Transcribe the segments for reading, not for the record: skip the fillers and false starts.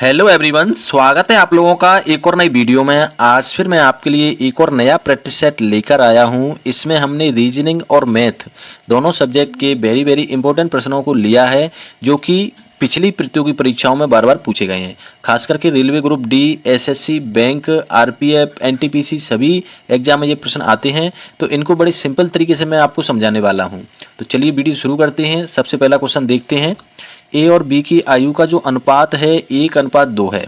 Hello everyone, स्वागत है आप लोगों का एक और नई वीडियो में। आज फिर मैं आपके लिए एक और नया प्रैक्टिस सेट लेकर आया हूं। इसमें हमने रीजनिंग और मैथ दोनों सब्जेक्ट के वेरी इंपॉर्टेंट प्रश्नों को लिया है, जो कि पिछली प्रतियोगी परीक्षाओं में बार बार पूछे गए हैं। खास करके railway group D, SSC, bank, RPF, NTPC सभी एग्जाम में ये प्रश्न आते हैं। तो इनको बड़े सिंपल तरीके से मैं आपको समझाने वाला हूँ। तो चलिए वीडियो शुरू करते हैं। सबसे पहला क्वेश्चन देखते हैं। ए और बी की आयु का जो अनुपात है 1:2 है।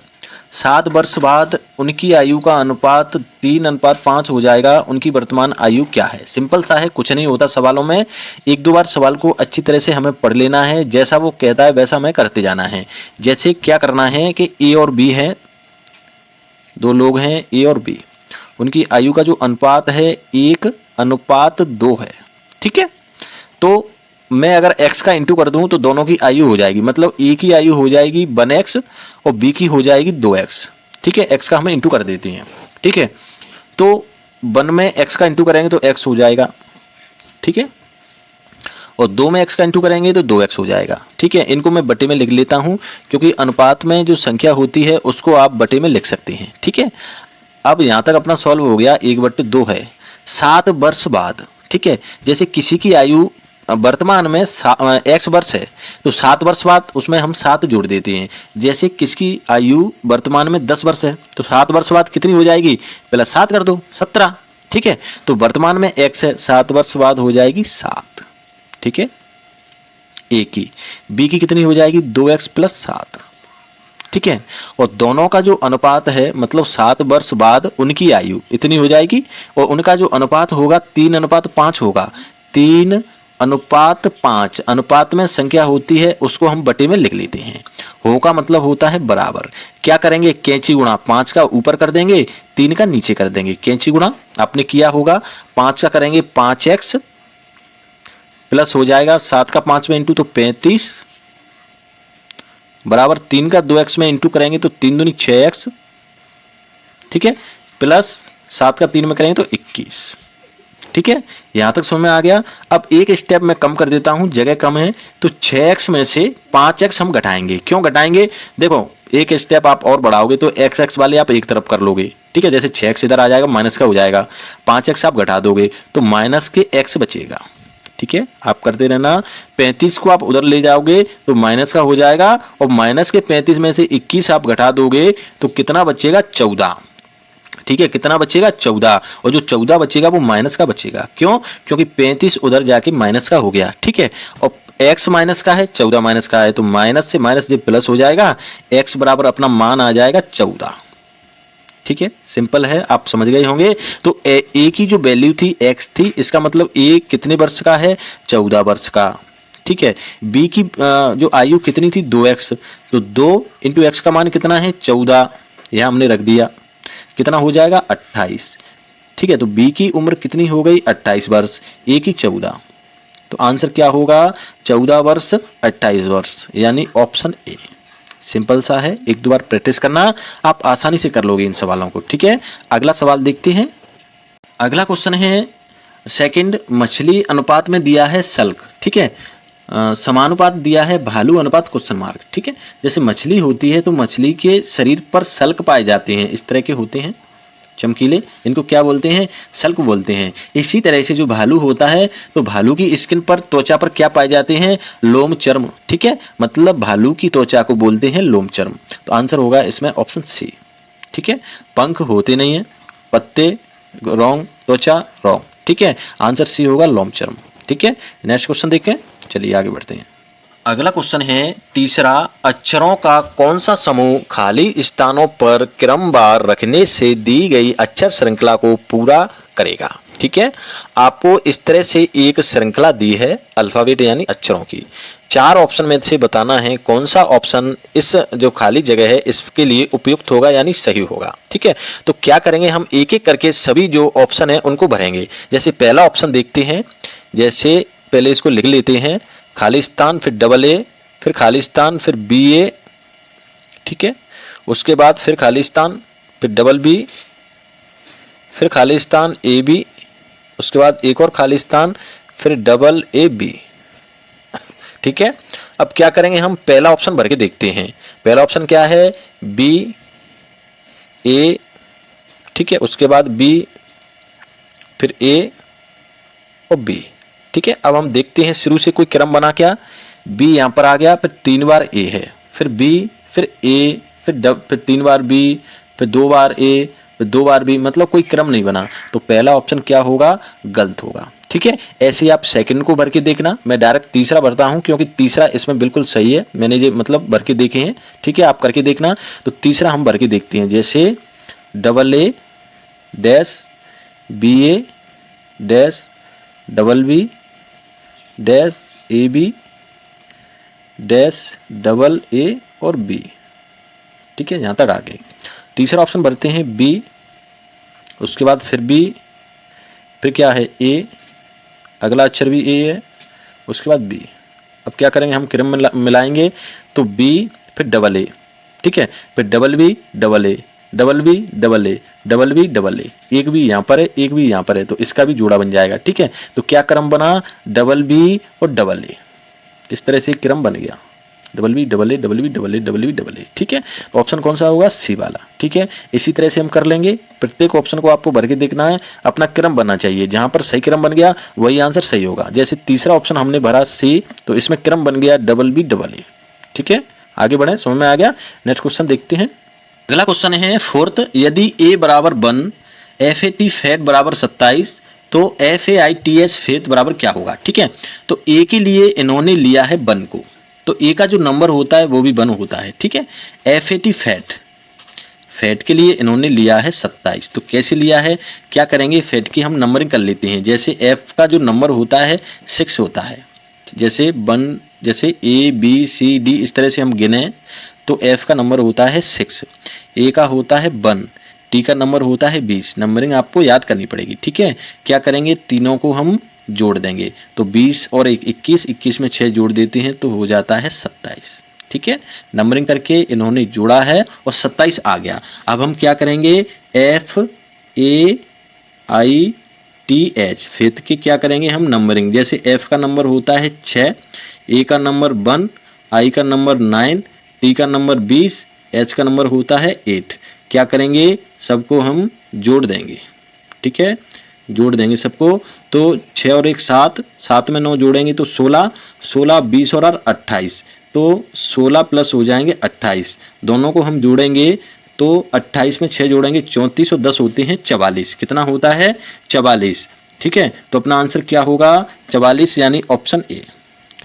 7 वर्ष बाद उनकी आयु का अनुपात 3:5 हो जाएगा। उनकी वर्तमान आयु क्या है? सिंपल सा है, कुछ नहीं होता सवालों में। एक दो बार सवाल को अच्छी तरह से हमें पढ़ लेना है, जैसा वो कहता है वैसा हमें करते जाना है। जैसे क्या करना है कि ए और बी हैं, दो लोग हैं ए और बी, उनकी आयु का जो अनुपात है 1:2 है। ठीक है, तो मैं अगर x का इंटू कर दूं तो दोनों की आयु हो जाएगी, मतलब ए की आयु हो जाएगी 1x और बी की हो जाएगी 2x। ठीक है, x का हमें इंटू कर देते हैं। ठीक है, तो 1 में x का इंटू करेंगे तो x हो जाएगा। ठीक है, और 2 में x का इंटू करेंगे तो 2x हो जाएगा। ठीक है, इनको मैं बटे में लिख लेता हूं, क्योंकि अनुपात में जो संख्या होती है उसको आप बटे में लिख सकते हैं। ठीक है, अब यहां तक अपना सॉल्व हो गया। 1/2 है। 7 वर्ष बाद, ठीक है, जैसे किसी की आयु वर्तमान में x वर्ष है तो 7 वर्ष बाद उसमें हम 7 जोड़ देते हैं। जैसे किसकी आयु वर्तमान में 10 वर्ष है तो 7 वर्ष बाद कितनी हो जाएगी, प्लस 7 कर दो, 17। ठीक है, तो वर्तमान में x है, 7 वर्ष बाद हो जाएगी 7। ठीक है, a की, b की कितनी हो जाएगी 2x + 7। ठीक है, और दोनों का जो अनुपात है, मतलब 7 वर्ष बाद उनकी आयु इतनी हो जाएगी, और उनका जो अनुपात होगा 3:5 होगा। 3:5, अनुपात में संख्या होती है उसको हम बटे में लिख लेते हैं। हो का मतलब होता है बराबर। क्या करेंगे, कैंची गुणा 5 का ऊपर कर देंगे, 3 का नीचे कर देंगे। कैंची गुणा आपने किया होगा, 5 का करेंगे 5x प्लस हो जाएगा 7 का 5 में इंटू तो 35 बराबर 3 का 2x में इंटू करेंगे तो 3 दूनी 6x। ठीक है, प्लस 7 का 3 में करेंगे तो 21। ठीक है, यहां तक समझ में आ गया। अब एक स्टेप मैं कम कर देता हूं, जगह कम है तो 6x में से 5x हम घटाएंगे। क्यों घटाएंगे, देखो एक स्टेप आप और बढ़ाओगे तो x वाले आप एक तरफ कर लोगे। ठीक है, जैसे 6x इधर आ जाएगा, माइनस का हो जाएगा, 5x आप घटा दोगे तो माइनस के x बचेगा। ठीक है, आप करते रहना। 35 को आप उधर ले जाओगे तो माइनस का हो जाएगा, और माइनस के 35 में से 21 आप घटा दोगे तो कितना बचेगा, 14। ठीक है, कितना बचेगा, 14, और जो 14 बचेगा वो माइनस का बचेगा। क्यों, क्योंकि 35 उधर जाके माइनस का हो गया। ठीक है, और x माइनस का है, 14 माइनस का है, तो माइनस से माइनस जब प्लस हो जाएगा, x बराबर अपना मान आ जाएगा 14। ठीक है, सिंपल है, आप समझ गए होंगे। तो a की जो वैल्यू थी x थी, इसका मतलब a कितने वर्ष का है, 14 वर्ष का। ठीक है, b की जो आयु कितनी थी 2x, तो 2 × x का मान कितना है 14, यह हमने रख दिया, कितना हो जाएगा 28। ठीक है, तो b की उम्र कितनी हो गई 28 वर्ष, a की 14, तो आंसर क्या होगा 14 वर्ष 28 वर्ष, यानी ऑप्शन ए। सिंपल सा है, एक दो बार प्रैक्टिस करना, आप आसानी से कर लोगे इन सवालों को। ठीक है, अगला सवाल देखते हैं। अगला क्वेश्चन है सेकंड, मछली अनुपात में दिया है सल्क। ठीक है, समानुपात दिया है भालू अनुपात क्वेश्चन मार्क। ठीक है, जैसे मछली होती है तो मछली के शरीर पर सल्क पाए जाते हैं, इस तरह के होते हैं चमकीले, इनको क्या बोलते हैं, सल्क बोलते हैं। इसी तरह से जो भालू होता है तो भालू की स्किन पर, त्वचा पर क्या पाए जाते हैं, लोम चर्म। ठीक है, मतलब भालू की त्वचा को बोलते हैं लोम चर्म, तो आंसर होगा इसमें ऑप्शन सी। ठीक है, पंख होते नहीं है, पत्ते रॉन्ग, त्वचा रॉन्ग। ठीक है, आंसर सी होगा लोम चर्म। ठीक है, नेक्स्ट क्वेश्चन देखें, चलिए आगे बढ़ते हैं। अगला क्वेश्चन है तीसरा, अक्षरों का कौन सा समूह खाली स्थानों पर क्रमवार रखने से दी गई अक्षर श्रृंखला को पूरा करेगा। ठीक है, आपको इस तरह से एक श्रृंखला दी है अल्फाबेट यानी अक्षरों की। 4 ऑप्शन में से बताना है कौन सा ऑप्शन इस जो खाली जगह है इसके लिए उपयुक्त होगा यानी सही होगा। ठीक है, तो क्या करेंगे, हम एक एक करके सभी जो ऑप्शन है उनको भरेंगे। जैसे पहला ऑप्शन देखते हैं, जैसे पहले इसको लिख लेते हैं, खालिस्तान, फिर डबल ए, फिर खालिस्तान, फिर बी ए। ठीक है, उसके बाद फिर खालिस्तान, फिर डबल बी, फिर खालिस्तान ए बी, उसके बाद एक और खालिस्तान, फिर डबल ए बी। ठीक है। अब क्या करेंगे, हम पहला ऑप्शन भर के देखते हैं। पहला ऑप्शन क्या है, बी ए, ठीक है, उसके बाद बी, फिर ए और बी, ठीक है। अब हम देखते हैं शुरू से कोई क्रम बना क्या, बी यहां पर आ गया, फिर 3 बार ए है, फिर बी, फिर ए, फिर 3 बार बी, फिर 2 बार ए, फिर 2 बार बी, मतलब कोई क्रम नहीं बना। तो पहला ऑप्शन क्या होगा, गलत होगा, ठीक है। ऐसे ही आप सेकंड को भर के देखना, मैं डायरेक्ट तीसरा भरता हूं क्योंकि तीसरा इसमें बिल्कुल सही है, मैंने ये मतलब भर के देखे हैं, ठीक है, आप करके देखना। तो तीसरा हम भर के देखते हैं, जैसे double A dash B A dash double B dash A B dash double A और बी, ठीक है, यहाँ तक आ गए। तीसरा ऑप्शन भरते हैं बी, उसके बाद फिर बी, फिर क्या है ए, अगला अक्षर भी ए है, उसके बाद बी। अब क्या करेंगे, हम क्रम मिलाएंगे, तो बी फिर डबल ए, ठीक है, फिर double B double A, double B double A, double B double A, एक भी यहाँ पर है, एक भी यहाँ पर है, तो इसका भी जोड़ा बन जाएगा, ठीक है। तो क्या क्रम बना, डबल बी और डबल ए, इस तरह से क्रम बन गया, double B double A double B double A double B double A, ठीक है। तो ऑप्शन कौन सा होगा, सी वाला, ठीक है। इसी तरह से हम कर लेंगे, प्रत्येक ऑप्शन को आपको भर के देखना है, अपना क्रम बनना चाहिए, जहां पर सही क्रम बन गया वही आंसर सही होगा। जैसे तीसरा ऑप्शन हमने भरा सी, तो इसमें क्रम बन गया डबल बी डबल ए, ठीक है। आगे बढ़े, समझ में आ गया। नेक्स्ट क्वेश्चन देखते हैं। अगला क्वेश्चन है फोर्थ, यदि ए बराबर 1, एफ ए टी फैट बराबर 27, तो F A I T S faith बराबर क्या होगा, ठीक है। तो ए के लिए इन्होंने लिया है 1 को, तो ए का जो नंबर होता है वो भी 1 होता है, ठीक है। F A T fat, fat के लिए इन्होंने लिया है 27, तो कैसे लिया है, क्या करेंगे, फैट की हम नंबरिंग कर लेते हैं। जैसे एफ का जो नंबर होता है 6 होता है, जैसे 1, जैसे ए बी सी डी इस तरह से हम गिने, तो एफ का नंबर होता है 6, ए का होता है 1, टी का नंबर होता है 20। नंबरिंग आपको याद करनी पड़ेगी, ठीक है। क्या करेंगे, तीनों को हम जोड़ देंगे, तो 20 और 21, 21 में 6 जोड़ देते हैं तो हो जाता है 27, ठीक है। नंबरिंग करके इन्होंने जोड़ा है और 27 आ गया। अब हम क्या करेंगे, F A I T H faith के क्या करेंगे हम नंबरिंग, जैसे एफ का नंबर होता है 6, ए का नंबर 1, आई का नंबर 9, टी का नंबर 20, एच का नंबर होता है 8। क्या करेंगे, सबको हम जोड़ देंगे, ठीक है, जोड़ देंगे सबको। तो 6 और 1 7, 7 में 9 जोड़ेंगे तो 16, 16 20 और 28, तो 16 प्लस हो जाएंगे 28, दोनों को हम जोड़ेंगे तो 28 में 6 जोड़ेंगे 34 और 10 होते हैं 44, कितना होता है 44, ठीक है। तो अपना आंसर क्या होगा 44, यानी ऑप्शन ए,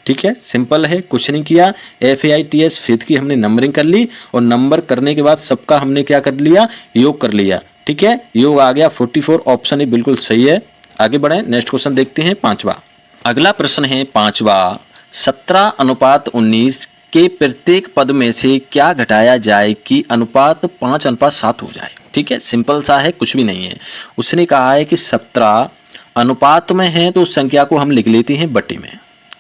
ठीक है। सिंपल है, कुछ नहीं किया, F A I T S faith की हमने नंबरिंग कर ली और नंबर करने के बाद सबका हमने क्या कर लिया, योग कर लिया, ठीक है। योग आ गया 44, ऑप्शन ए बिल्कुल सही है। आगे बढ़े, नेक्स्ट क्वेश्चन देखते हैं 5वां। अगला प्रश्न है 5वां, 17:19 के प्रत्येक पद में से क्या घटाया जाए कि अनुपात 5:7 हो जाए, ठीक है। सिंपल सा है, कुछ भी नहीं है। उसने कहा है कि 17 अनुपात में है तो उस संख्या को हम लिख लेते हैं बटे में,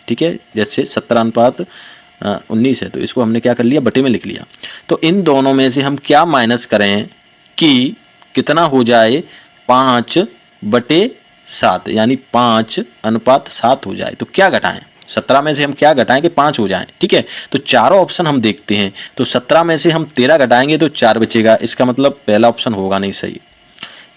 ठीक है। जैसे 17:19 है तो इसको हमने क्या कर लिया, बटे में लिख लिया। तो इन दोनों में से हम क्या माइनस करें कि कितना हो जाए 5/7, यानी 5:7 हो जाए। तो क्या घटाएं, 17 में से हम क्या घटाएं कि 5 हो जाए, ठीक है। तो चारों ऑप्शन हम देखते हैं, तो 17 में से हम 13 घटाएंगे तो 4 बचेगा, इसका मतलब पहला ऑप्शन होगा नहीं सही।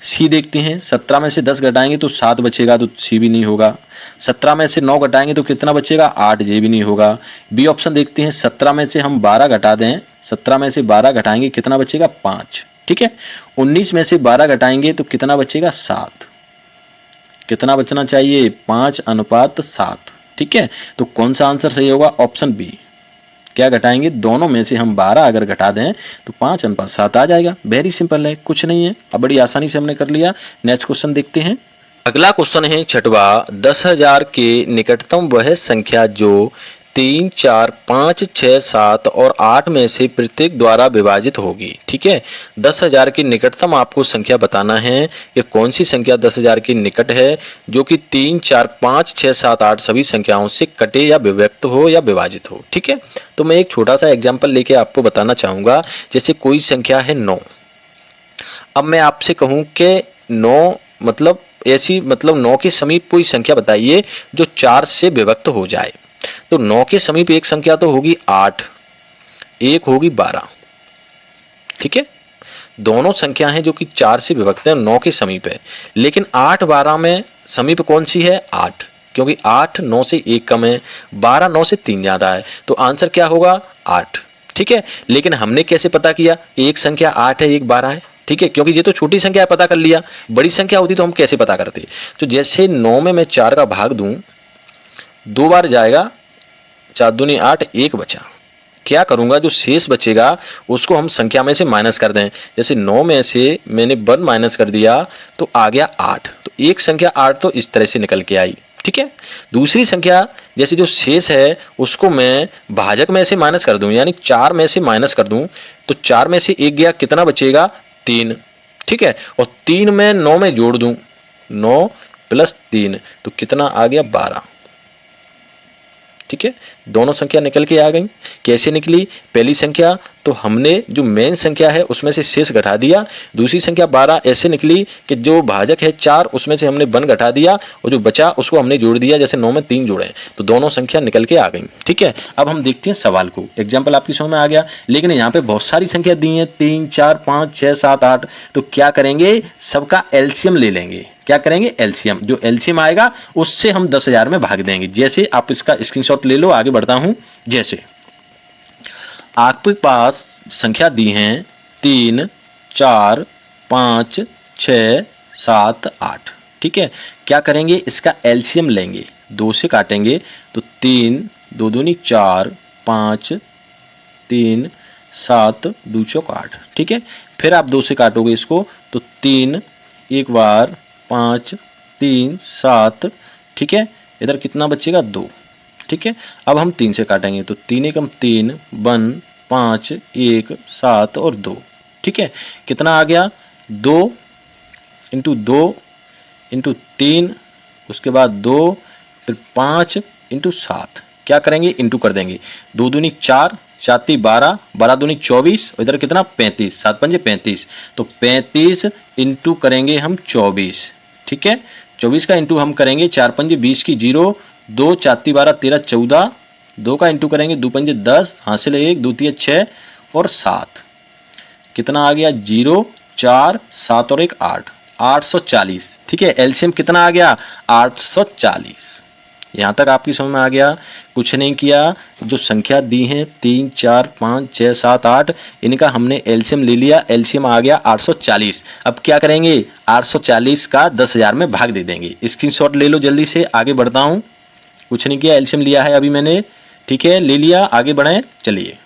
सी देखते हैं, 17 में से 10 घटाएंगे तो 7 बचेगा, तो सी भी नहीं होगा। 17 में से 9 घटाएंगे तो कितना बचेगा 8, ये भी नहीं होगा। बी ऑप्शन देखते हैं, 17 में से हम 12 घटा दें, 17 में से 12 घटाएंगे कितना बचेगा 5, ठीक है। 19 में से 12 घटाएंगे तो कितना बचेगा 7, कितना बचना चाहिए 5:7, ठीक है। तो कौन सा आंसर सही होगा, ऑप्शन बी। क्या घटाएंगे, दोनों में से हम 12 अगर घटा दें तो 5:7 आ जाएगा। वेरी सिंपल है, कुछ नहीं है, अब बड़ी आसानी से हमने कर लिया। नेक्स्ट क्वेश्चन देखते हैं। अगला क्वेश्चन है 6वां, 10,000 के निकटतम वह संख्या जो 3, 4, 5, 6, 7 और 8 में से प्रत्येक द्वारा विभाजित होगी, ठीक है। 10,000 की निकटतम आपको संख्या बताना है, ये कौन सी संख्या 10,000 के निकट है जो कि 3, 4, 5, 6, 7, 8 सभी संख्याओं से कटे या विभक्त हो या विभाजित हो, ठीक है। तो मैं एक छोटा सा एग्जाम्पल लेके आपको बताना चाहूँगा। जैसे कोई संख्या है 9, अब मैं आपसे कहूँ कि 9 मतलब ऐसी, मतलब 9 के समीप कोई संख्या बताइए जो 4 से विभक्त हो जाए, तो 9 के समीप एक संख्या तो होगी 8, एक होगी 12। ठीक है, दोनों संख्या हैं जो कि 4 से विभक्त है, 9 के समीप है। लेकिन 8 12 में समीप कौन सी है? 8, क्योंकि 8 9 से 1 कम है, 12 9 से 3 ज्यादा है, तो आंसर क्या होगा? 8। ठीक है, लेकिन हमने कैसे पता किया एक संख्या 8 है एक 12 है? ठीक है, क्योंकि ये तो छोटी संख्या है, पता कर लिया। बड़ी संख्या होती तो हम कैसे पता करते? तो जैसे 9 में मैं 4 का भाग दूं, 2 बार जाएगा, 4 दूनी 8, एक बचा। क्या करूंगा, जो शेष बचेगा उसको हम संख्या में से माइनस कर दें। जैसे 9 में से मैंने 1 माइनस कर दिया तो आ गया 8, तो एक संख्या 8 तो इस तरह से निकल के आई। ठीक है, दूसरी संख्या जैसे जो शेष है उसको मैं भाजक में से माइनस कर दूं, यानी 4 में से माइनस कर दूं, तो 4 में से 1 गया, कितना बचेगा? 3। ठीक है, और 3 में 9 में जोड़ दूं, 9 + 3, तो कितना आ गया? 12। ठीक है, दोनों संख्या निकल के आ गई। कैसे निकली? पहली संख्या तो हमने जो मेन संख्या है उसमें से शेष घटा दिया, दूसरी संख्या 12 ऐसे निकली कि जो भाजक है 4 उसमें से हमने 1 घटा दिया और जो बचा उसको हमने जोड़ दिया, जैसे 9 में 3 जोड़े, तो दोनों संख्या निकल के आ गई। ठीक है, अब हम देखते हैं सवाल को। एग्जाम्पल आपकी समझ में आ गया, लेकिन यहाँ पे बहुत सारी संख्या दी है, 3 4 5 6 7 8, तो क्या करेंगे? सबका एलसीएम ले लेंगे। क्या करेंगे? एलसीएम। जो एलसीएम आएगा उससे हम 10,000 में भाग देंगे। जैसे आप इसका स्क्रीनशॉट ले लो, आगे बढ़ता हूं। जैसे आपके पास संख्या दी हैं 3 4 5 6 7 8। ठीक है, क्या करेंगे? इसका एलसीएम लेंगे, 2 से काटेंगे तो 3 2 दूनी 4 5 3 7 2 चौक 8। ठीक है, फिर आप 2 से काटोगे इसको तो 3 एक बार 5 3 7। ठीक है, इधर कितना बचेगा? 2। ठीक है, अब हम 3 से काटेंगे तो 3 एकम 3 1 5 1 7 और 2। ठीक है, कितना आ गया? 2 × 2 × 3, उसके बाद 2, फिर 5 × 7। क्या करेंगे? इंटू कर देंगे, 2 दूनी 4 4 × 12 12 दूनी 24, और इधर कितना? 35, 7 पंजे 35, तो 35 इंटू करेंगे हम 24। ठीक है, 24 का इंटू हम करेंगे 4 पंजे 20 की 0, 2 4 × 12 13 14, 2 का इंटू करेंगे 2 पंजे 10, हासिल 1 2 3 6 और 7। कितना आ गया? 0 4 7 और 1 8, 840। ठीक है, एलसीएम कितना आ गया? 840। यहाँ तक आपकी समझ में आ गया? कुछ नहीं किया, जो संख्या दी हैं 3 4 5 6 7 8, इनका हमने एलसीएम ले लिया, एलसीएम आ गया 840। अब क्या करेंगे? 840 का 10,000 में भाग दे देंगे। स्क्रीनशॉट ले लो जल्दी से, आगे बढ़ता हूँ। कुछ नहीं किया, एलसीएम लिया है अभी मैंने। ठीक है, ले लिया, आगे बढ़ें। चलिए,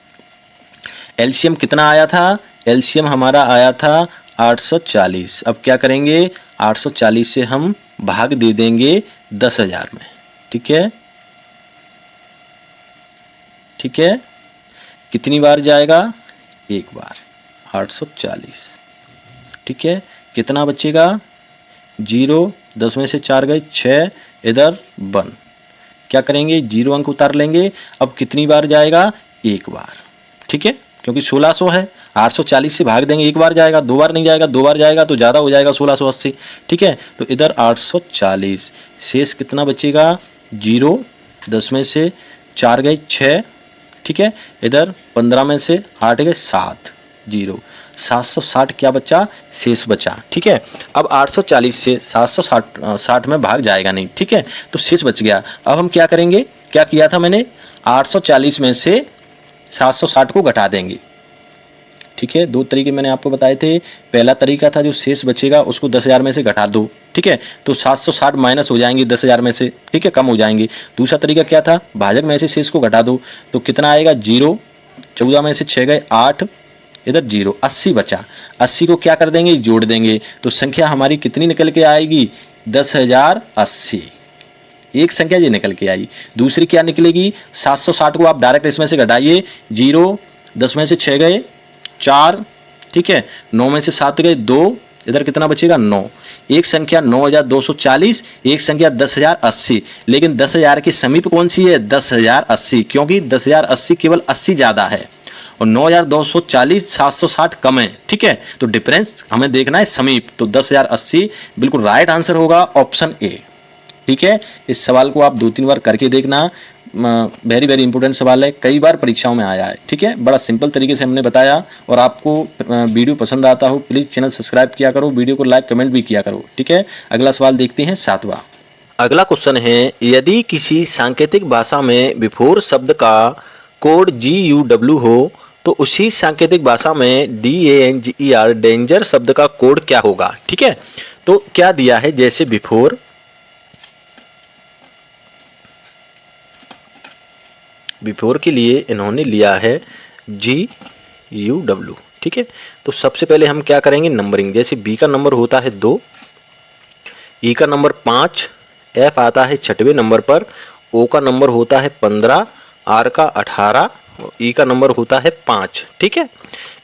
एलसीएम कितना आया था? एलसीएम हमारा आया था 840। अब क्या करेंगे? 840 से हम भाग दे देंगे 10,000 में। ठीक है, ठीक है, कितनी बार जाएगा? एक बार, 840। ठीक है, कितना बचेगा? 0, 10 में से 4 गए 6, इधर 1। क्या करेंगे? 0 अंक उतार लेंगे। अब कितनी बार जाएगा? एक बार। ठीक है, क्योंकि 1600 है, 840 से भाग देंगे, एक बार जाएगा, 2 बार नहीं जाएगा, 2 बार जाएगा तो ज़्यादा हो जाएगा, 1680। ठीक है, तो इधर 840, शेष कितना बचेगा? 0, 10 में से 4 गए 6। ठीक है, इधर 15 में से 8 गए 7, 0, 760 क्या बचा? शेष बचा। ठीक है, अब 840 से 760 में भाग जाएगा नहीं। ठीक है, तो शेष बच गया। अब हम क्या करेंगे? क्या किया था मैंने? 840 में से 760 को घटा देंगे। ठीक है, 2 तरीके मैंने आपको बताए थे। पहला तरीका था जो शेष बचेगा उसको 10,000 में से घटा दो। ठीक है, तो 760 माइनस हो जाएंगे 10,000 में से। ठीक है, कम हो जाएंगे। दूसरा तरीका क्या था? भाजक में से शेष को घटा दो, तो कितना आएगा? 0, 14 में से 6 गए 8, इधर 0, 80 बचा। 80 को क्या कर देंगे? जोड़ देंगे, तो संख्या हमारी कितनी निकल के आएगी? 10,080। एक संख्या ये निकल के आई। दूसरी क्या निकलेगी? 760 को आप डायरेक्ट इसमें से घटाइए। 0, 10 में से 6 गए 4। ठीक है, 9 में से 7 गए 2, इधर कितना बचेगा? 9। एक संख्या 9,240, एक संख्या 10,080। लेकिन 10,000 के समीप कौन सी है? 10,080, क्योंकि 10,080 केवल 80 ज़्यादा है और 9,240 760 कम है। ठीक है, तो डिफरेंस हमें देखना है समीप, तो 10,080 बिल्कुल राइट आंसर होगा, ऑप्शन ए। ठीक है, इस सवाल को आप 2-3 बार करके देखना, वेरी वेरी इंपॉर्टेंट सवाल है, कई बार परीक्षाओं में आया है। ठीक है, बड़ा सिंपल तरीके से हमने बताया। और आपको वीडियो पसंद आता हो प्लीज़ चैनल सब्सक्राइब किया करो, वीडियो को लाइक कमेंट भी किया करो। ठीक है, अगला सवाल देखते हैं 7वां। अगला क्वेश्चन है, यदि किसी सांकेतिक भाषा में बिफोर शब्द का कोड GUW हो तो उसी सांकेतिक भाषा में DANGER डेंजर शब्द का कोड क्या होगा। ठीक है, तो क्या दिया है, जैसे बिफोर, बिफोर के लिए इन्होंने लिया है GUW। ठीक है, तो सबसे पहले हम क्या करेंगे, नंबरिंग। जैसे B का नंबर होता है 2, E का नंबर 5, F आता है 6वें नंबर पर, O का नंबर होता है 15, R का 18, E का नंबर होता है 5। ठीक है,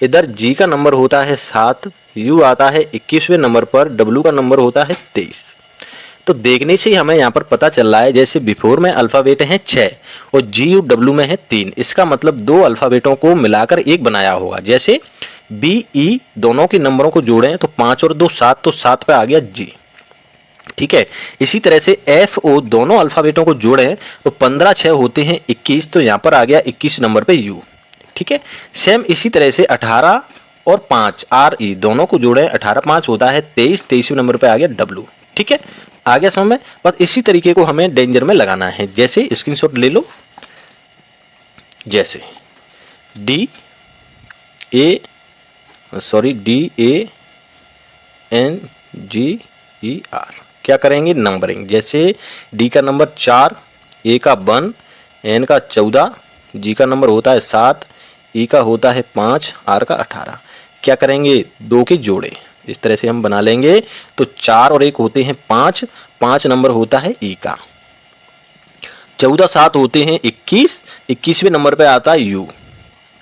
इधर G का नंबर होता है 7, U आता है 21वें नंबर पर, W का नंबर होता है 23। तो देखने से ही हमें यहाँ पर पता चल रहा है, जैसे बिफोर में अल्फ़ाबेट हैं 6 और GUW में है 3, इसका मतलब 2 अल्फ़ाबेटों को मिलाकर एक बनाया होगा। जैसे BE दोनों के नंबरों को जोड़ें तो 5 और 2 7, तो 7 पे आ गया G। ठीक है, इसी तरह से FO दोनों अल्फ़ाबेटों को जोड़ें तो 15 6 होते हैं 21, तो यहाँ पर आ गया 21 नंबर पे U। ठीक है, सेम इसी तरह से 18 और 5 RE दोनों को जोड़ें, 18 5 होता है 23, 23वें नंबर पे आ गया W। ठीक है, आ गया समझ में। बस इसी तरीके को हमें डेंजर में लगाना है। जैसे स्क्रीनशॉट ले लो, जैसे DANGER क्या करेंगे, नंबरिंग। जैसे D का नंबर 4, A का 1, N का 14, G का नंबर होता है 7, E का होता है 5, R का 18। क्या करेंगे, 2 के जोड़े, इस तरह से हम बना लेंगे। तो 4 और 1 होते हैं 5, 5 नंबर होता है E का, 14 7 होते हैं 21, 21वें नंबर पे आता है U।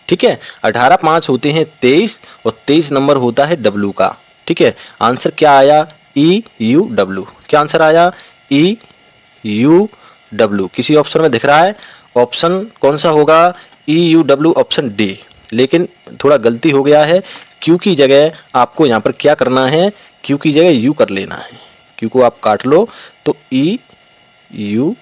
ठीक है, 18 5 होते हैं 23 और 23 नंबर होता है W का। ठीक है, आंसर क्या आया, EUW। क्या आंसर आया, EUW। किसी ऑप्शन में दिख रहा है, ऑप्शन कौन सा होगा, EUW, ऑप्शन डी। लेकिन थोड़ा गलती हो गया है, क्यू की जगह आपको यहाँ पर क्या करना है, क्यू की जगह यू कर लेना है। क्यू को आप काट लो तो EU।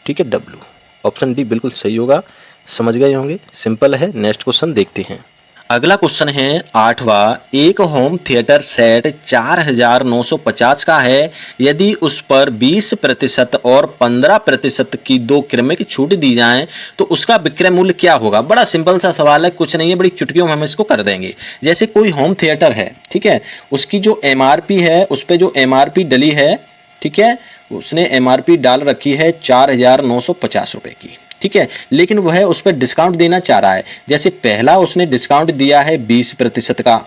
ठीक है, W, ऑप्शन डी बिल्कुल सही होगा। समझ गए होंगे, सिंपल है। नेक्स्ट क्वेश्चन देखते हैं। अगला क्वेश्चन है 8वां, एक होम थिएटर सेट 4950 का है, यदि उस पर 20% और 15% की 2 क्रमिक छूट दी जाए तो उसका विक्रय मूल्य क्या होगा। बड़ा सिंपल सा सवाल है, कुछ नहीं है, बड़ी चुटकियों में हम इसको कर देंगे। जैसे कोई होम थिएटर है, ठीक है, उसकी जो MRP है, उस पर जो MRP डली है, ठीक है, उसने MRP डाल रखी है 4950 रुपए की। ठीक है, लेकिन वह उस पर डिस्काउंट देना चाह रहा है। जैसे पहला उसने डिस्काउंट दिया है 20% का,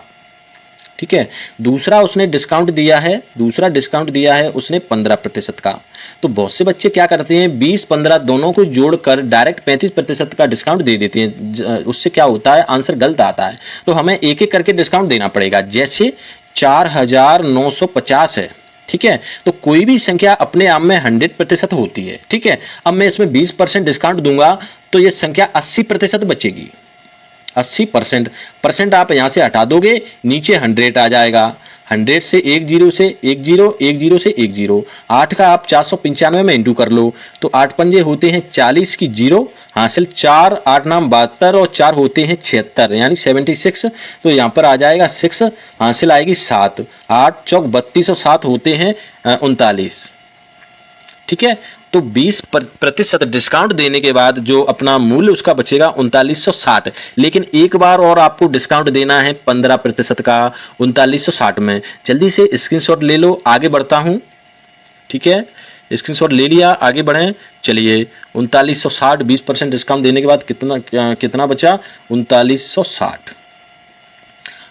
ठीक है, दूसरा डिस्काउंट दिया है उसने 15% का। तो बहुत से बच्चे क्या करते हैं, 20-15 दोनों को जोड़कर डायरेक्ट 35% का डिस्काउंट दे देते हैं। उससे क्या होता है, आंसर गलत आता है। तो हमें एक एक करके डिस्काउंट देना पड़ेगा। जैसे 4950 है, ठीक है, तो कोई भी संख्या अपने आप में 100% होती है। ठीक है, अब मैं इसमें 20% डिस्काउंट दूंगा तो ये संख्या 80% बचेगी। 80% आप यहां से हटा दोगे, नीचे 100 आ जाएगा। 100 से 1 0 से 1 0, 1 0 से 1 0, 8 का आप 495 में इंटू कर लो तो 8 पंजे होते हैं 40 की 0 हासिल, 4 8 नाम 72 और 4 होते हैं 76 यानी 76। तो यहाँ पर आ जाएगा 6 हासिल आएगी 7, 8 चौक 32 और 7 होते हैं 39। ठीक है, तो 20% डिस्काउंट देने के बाद जो अपना मूल्य उसका बचेगा 3960। लेकिन एक बार और आपको डिस्काउंट देना है 15% का 3960 में। जल्दी से स्क्रीनशॉट ले लो, आगे बढ़ता हूं। ठीक है, स्क्रीनशॉट ले लिया, आगे बढ़ें। चलिए 3960 20% डिस्काउंट देने के बाद कितना बचा, 3960।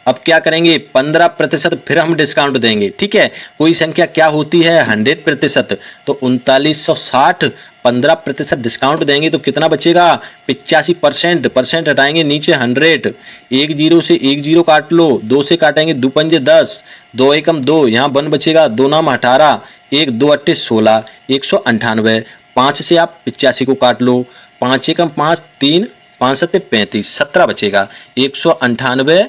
अब क्या करेंगे, 15% फिर हम डिस्काउंट देंगे। ठीक है, कोई संख्या क्या होती है 100%, तो 3960 15% डिस्काउंट देंगे तो कितना बचेगा 85%। परसेंट हटाएंगे नीचे 100, 1 0 से 1 0 काट लो, 2 से काटेंगे 2 पंजे 10, 2 एकम 2, यहाँ 1 बचेगा, 2 नाम 18, 1 2 8 16, 198। 5 से आप 85 को काट लो, 5 एकम 5, 3 5 7 35, 17 बचेगा। 198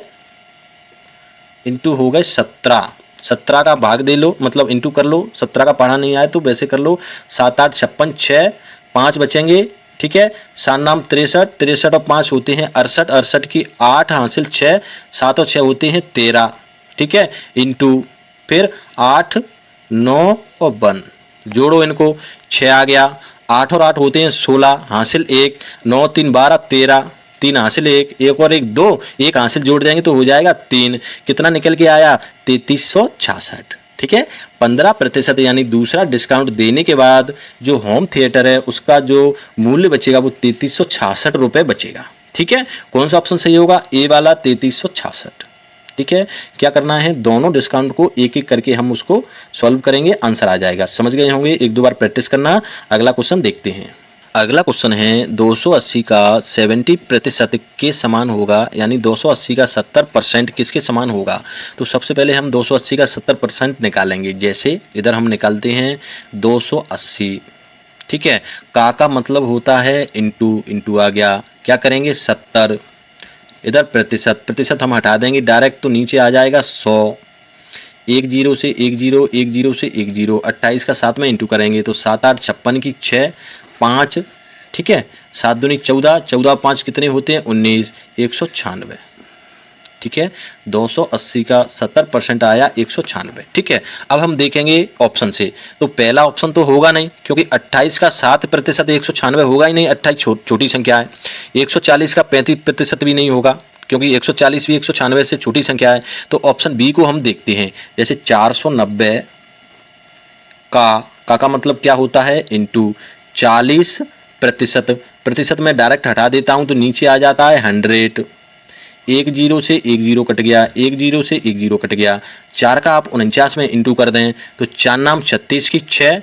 इंटू हो गए 17, 17 का भाग दे लो, मतलब इंटू कर लो। 17 का पढ़ा नहीं आए तो वैसे कर लो। 7 8 56 6, 5 बचेंगे ठीक है। 7 नाम 63, 63 और 5 होते हैं 68, 68 की 8 हासिल 6, 7 और 6 होते हैं 13, ठीक है, इंटू फिर 8, 9 और 1 जोड़ो इनको, 6 आ गया, 8 और 8 होते हैं 16 हासिल 1, 9 3 12 13, 3 हासिल 1, 1 और 1 2, 1 हासिल जोड़ देंगे तो हो जाएगा 3, कितना निकल के आया 3366, ठीक है। 15% यानी दूसरा डिस्काउंट देने के बाद जो होम थिएटर है उसका जो मूल्य बचेगा वो 3366 रुपये बचेगा, ठीक है। कौन सा ऑप्शन सही होगा, ए वाला 3366, ठीक है। क्या करना है, दोनों डिस्काउंट को एक एक करके हम उसको सॉल्व करेंगे, आंसर आ जाएगा। समझ गए होंगे, एक दो बार प्रैक्टिस करना। अगला क्वेश्चन देखते हैं। अगला क्वेश्चन है 280 का 70% के समान होगा, यानी 280 का 70% किसके समान होगा। तो सबसे पहले हम 280 का 70% निकालेंगे। जैसे इधर हम निकालते हैं 280, ठीक है, का मतलब होता है इंटू आ गया, क्या करेंगे 70, इधर प्रतिशत हम हटा देंगे डायरेक्ट तो नीचे आ जाएगा 100, 1 0 से 1 0, 1 0 से 1 0, 28 का 7 में इंटू करेंगे तो 7 8 56 की 6 5, ठीक है, 7 दूनी 14, 14 5 कितने होते हैं 19, 196, ठीक है। 280 का 70% आया 196, ठीक है। अब हम देखेंगे ऑप्शन से, तो पहला ऑप्शन तो होगा नहीं क्योंकि 28 का 7% 196 होगा ही नहीं, 28 छोटी संख्या है। 140 का 35% भी नहीं होगा क्योंकि 140 भी 196 से छोटी संख्या है। तो ऑप्शन बी को हम देखते हैं। जैसे 490 का मतलब क्या होता है इंटू 40%, प्रतिशत में डायरेक्ट हटा देता हूं तो नीचे आ जाता है 100, 1 0 से 1 0 कट गया, 1 0 से 1 0 कट गया, 4 का आप 49 में इंटू कर दें तो 4 नाम 36 की 6,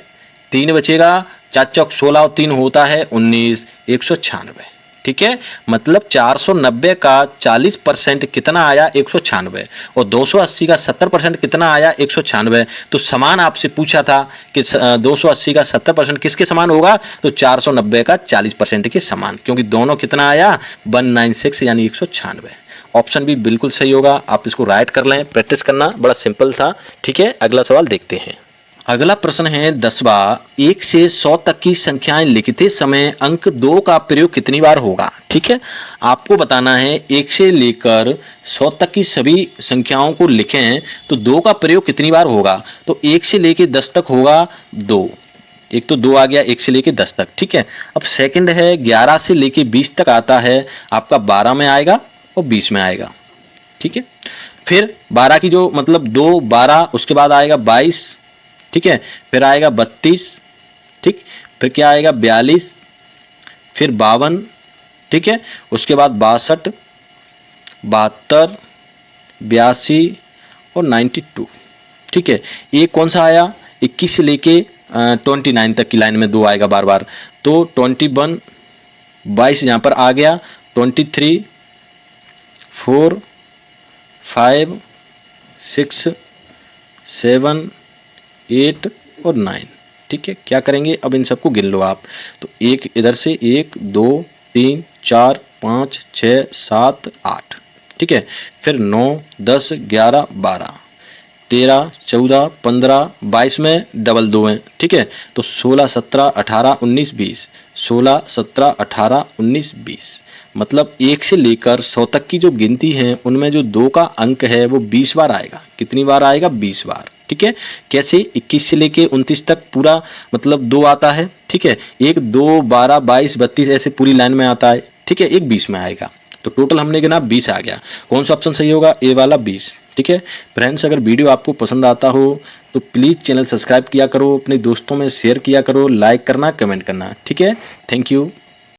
3 बचेगा, 4 चौक 16 और 3 होता है 19, 196, ठीक है। मतलब 490 का 40% कितना आया 196 और 280 का 70% कितना आया 196। तो समान आपसे पूछा था कि 280 का 70% किसके समान होगा, तो 490 का 40% के समान, क्योंकि दोनों कितना आया 196 यानी 196। ऑप्शन भी बिल्कुल सही होगा, आप इसको राइट कर लें, प्रैक्टिस करना बड़ा सिंपल था, ठीक है। अगला सवाल देखते हैं। अगला प्रश्न है 10वां, 1 से 100 तक की संख्याएं लिखते समय अंक 2 का प्रयोग कितनी बार होगा, ठीक है। आपको बताना है 1 से लेकर 100 तक की सभी संख्याओं को लिखें तो 2 का प्रयोग कितनी बार होगा। तो 1 से लेकर 10 तक होगा 2, एक तो 2 आ गया 1 से लेकर 10 तक, ठीक है। अब सेकंड है 11 से लेकर 20 तक आता है, आपका 12 में आएगा और 20 में आएगा, ठीक है। फिर 12 की जो मतलब 2 12, उसके बाद आएगा 22, ठीक है, फिर आएगा 32, ठीक, फिर क्या आएगा 42, फिर 52, ठीक है, उसके बाद 62, 72, 82 और 92, ठीक है। एक कौन सा आया 21 से लेके 29 तक की लाइन में 2 आएगा बार बार, तो 21, 22 यहाँ पर आ गया, 23, 4, 5, 6, 7, 8 और 9, ठीक है। क्या करेंगे अब इन सबको गिन लो आप, तो एक इधर से 1 2 3 4 5 6 7 8, ठीक है। फिर 9 10 11 12 13 14 15 22 में डबल 2 हैं, ठीक है। तो 16 17 18 19 20, 16 17 18 19 20, मतलब 1 से लेकर 100 तक की जो गिनती है उनमें जो 2 का अंक है वो 20 बार आएगा। कितनी बार आएगा 20 बार, ठीक है। कैसे 21 से लेके 29 तक पूरा मतलब 2 आता है, ठीक है। एक 2 12 22 32 ऐसे पूरी लाइन में आता है, ठीक है। एक 20 में आएगा, तो टोटल हमने गिना 20 आ गया। कौन सा ऑप्शन सही होगा, ए वाला 20, ठीक है। फ्रेंड्स अगर वीडियो आपको पसंद आता हो तो प्लीज़ चैनल सब्सक्राइब किया करो, अपने दोस्तों में शेयर किया करो, लाइक करना कमेंट करना, ठीक है। Thank you.